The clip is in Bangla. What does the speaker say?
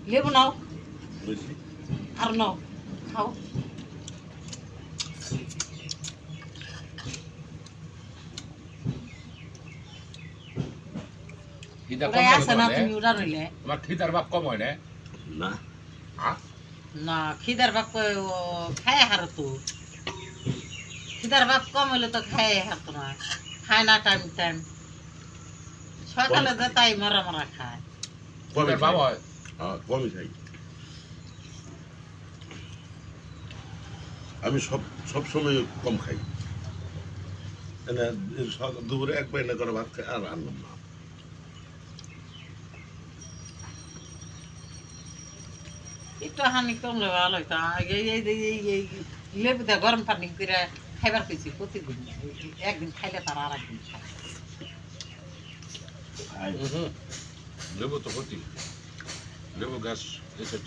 লেবু নাও বেশি আর নাও খাও খিদা কম ওরাই হয় আছে না তোমার তুমি ওরা নইলে তোমার খিদার ভাব কম হয় না না হ্যাঁ না খিদার বাপ খায় হারো তো খিদার বাপ কম হইলে তো খায় হারতো না খায় না টাইম টাইম সকালে তো তাই মরা মরা খায় কমই খিদার ভাব খাই হয় হ্যাঁ কমই খাই আমি সব সময় কম খাই এনে দুপুরে একবার এনে করে ভাত খাই আর আনলাম না একটু হানি কমলে ভালো হইতো এই লেবুতে গরম পানি করে খাইবার পেয়েছি প্রতিদিন একদিন খাইলে তার আর একদিন খায় খাই লেবু তো ক্ষতি লেবু গাছ এসে তো